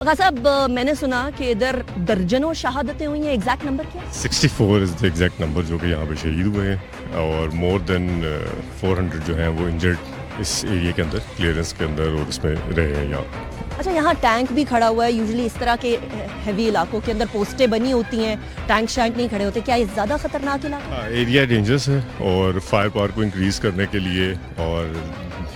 غا صاحب میں نے سنا کہ ادھر درجنوں شہادتیں ہوئی ہیں، ایگزیکٹ نمبر کیا؟ 64 از دا ایگزیکٹ نمبر جو کہ یہاں پہ شہید ہوئے ہیں، اور مور دین 400 جو ہیں وہ انجرڈ اس ایریے کے اندر، کلیئرنس کے اندر، اور اس میں رہے ہیں یہاں۔ اچھا، یہاں ٹینک بھی کھڑا ہوا ہے، یوزلی اس طرح کے ہیوی علاقوں کے اندر پوسٹیں بنی ہوتی ہیں، ٹینک شینک نہیں کھڑے ہوتے، کیا یہ زیادہ خطرناک علاقہ ہے؟ ایریا ڈینجرس ہے، اور فائر پاور کو انکریز کرنے کے لیے اور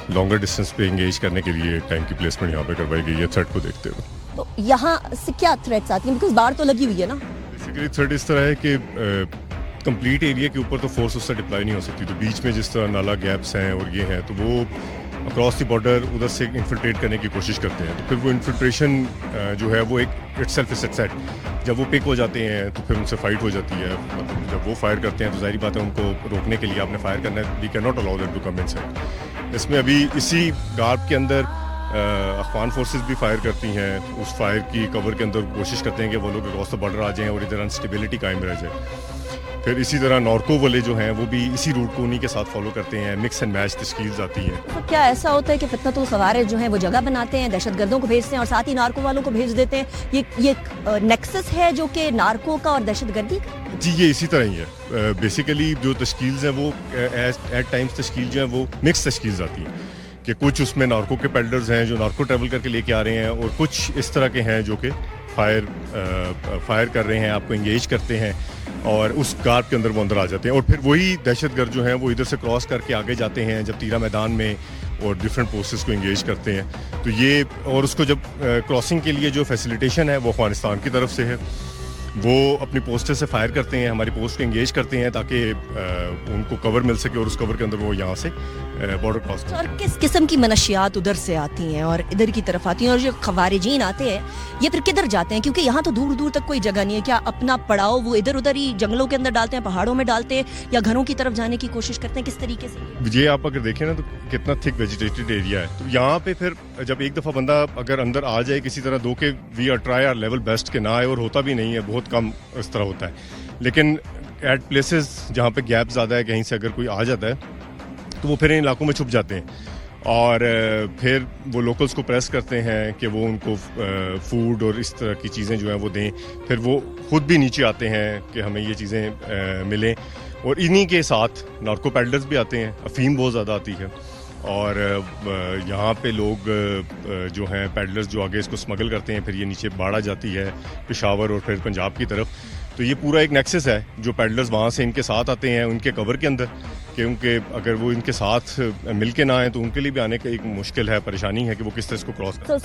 لانگر ڈسٹینس پہ انگیج کرنے کے لیے ٹینک کی پلیسمنٹ یہاں پہ کروائی گئی ہے تھریٹ کو دیکھتے ہوئے۔ تو یہاں سے کیا تھریٹس آتی ہیں؟ بیکاز باڑ تو لگی ہوئی ہے نا۔ بیسیکلی تھریٹ اس طرح ہے کہ کمپلیٹ ایریا کے اوپر تو فورس اس سے ڈپلائی نہیں ہو سکتی، تو بیچ میں جس طرح نالا گیپس ہیں اور یہ ہیں، تو وہ اکراس دی بارڈر ادھر سے انفلٹریٹ کرنے کی کوشش کرتے ہیں، تو پھر وہ انفلٹریشن جو ہے وہ ایک اٹ سیلف از سیٹ، جب وہ پک ہو جاتے ہیں تو پھر ان سے فائٹ ہو جاتی ہے۔ مطلب جب وہ فائر کرتے ہیں تو ظاہری بات ہے ان کو روکنے کے لیے آپ نے فائر کرنا ہے، we can not allow that to come inside. اس میں ابھی اسی گارپ کے اندر افغان فورسز بھی فائر کرتی ہیں، اس فائر کی کور کے اندر کوشش کرتے ہیں کہ وہ لوگ اکراس دا بارڈر آ جائیں اور ادھر انسٹیبلٹی قائم رہ جائے۔ پھر اسی طرح نارکو والے جو ہیں وہ بھی اسی روٹ کو انہی کے ساتھ فالو کرتے ہیں، مکس اینڈ میچ تشکیل آتی ہیں۔ تو کیا ایسا ہوتا ہے کہ فتنۃ الخوارج جو ہیں وہ جگہ بناتے ہیں، دہشت گردوں کو بھیجتے ہیں اور ساتھ ہی نارکو والوں کو بھیج دیتے ہیں؟ یہ نیکسس ہے جو کہ نارکو کا اور دہشت گردی کا؟ جی، یہ اسی طرح ہی ہے۔ بیسیکلی جو تشکیلز ہیں وہ ایٹ ٹائمز تشکیل جو ہیں وہ مکس تشکیلز آتی ہیں، کہ کچھ اس میں نارکو کے پیڈلرز ہیں جو نارکو ٹریول کر کے لے کے آ رہے ہیں، اور کچھ اس طرح کے ہیں جو کہ فائر کر رہے ہیں، آپ کو انگیج کرتے ہیں، اور اس گارپ کے اندر وہ اندر آ جاتے ہیں، اور پھر وہی دہشت گرد جو ہیں وہ ادھر سے کراس کر کے آگے جاتے ہیں جب تیرا میدان میں، اور ڈفرینٹ پوسٹس کو انگیج کرتے ہیں۔ تو یہ، اور اس کو جب کراسنگ کے لیے جو فیسیلیٹیشن ہے وہ افغانستان کی طرف سے ہے، وہ اپنی پوسٹر سے فائر کرتے ہیں، ہماری پوسٹ کو انگیج کرتے ہیں تاکہ ان کو کور مل سکے، اور اس کور کے اندر وہ یہاں سے بارڈر کراس کریں۔ اور کس قسم کی منشیات ادھر سے آتی ہیں اور ادھر کی طرف آتی ہیں، اور جو خوارجین آتے ہیں یہ پھر کدھر جاتے ہیں؟ کیونکہ یہاں تو دور دور تک کوئی جگہ نہیں ہے، کیا اپنا پڑاؤ وہ ادھر ادھر ہی جنگلوں کے اندر ڈالتے ہیں، پہاڑوں میں ڈالتے ہیں، یا گھروں کی طرف جانے کی کوشش کرتے ہیں؟ کس طریقے سے یہ آپ اگر دیکھیں نا تو کتنا تھک ویجیٹیٹڈ ایریا ہے، تو یہاں پہ پھر جب ایک دفعہ بندہ اگر اندر آ جائے کسی طرح، دو کہ we are try our level best کہ نہ آئے، اور ہوتا بھی نہیں ہے، بہت کم اس طرح ہوتا ہے، لیکن ایٹ پلیسز جہاں پہ گیپ زیادہ ہے، کہیں سے اگر کوئی آ جاتا ہے تو وہ پھر ان علاقوں میں چھپ جاتے ہیں، اور پھر وہ لوکلز کو پریس کرتے ہیں کہ وہ ان کو فوڈ اور اس طرح کی چیزیں جو ہیں وہ دیں، پھر وہ خود بھی نیچے آتے ہیں کہ ہمیں یہ چیزیں ملیں، اور انہی کے ساتھ نارکو پیڈلرز بھی آتے ہیں، افیم بہت زیادہ آتی ہے، اور یہاں پہ لوگ جو ہیں پیڈلرز جو آگے اس کو اسمگل کرتے ہیں، پھر یہ نیچے باڑ آ جاتی ہے پشاور اور پھر پنجاب کی طرف۔ تو یہ پورا ایک نیکسس ہے، جو پیڈلرز وہاں سے ان کے ساتھ آتے ہیں ان کے کور کے اندر، کیونکہ اگر وہ ان کے ساتھ مل کے نہ آئیں تو ان کے لیے بھی آنے کا ایک مشکل ہے، پریشانی ہے کہ وہ کس طرح اس کو کراس کریں۔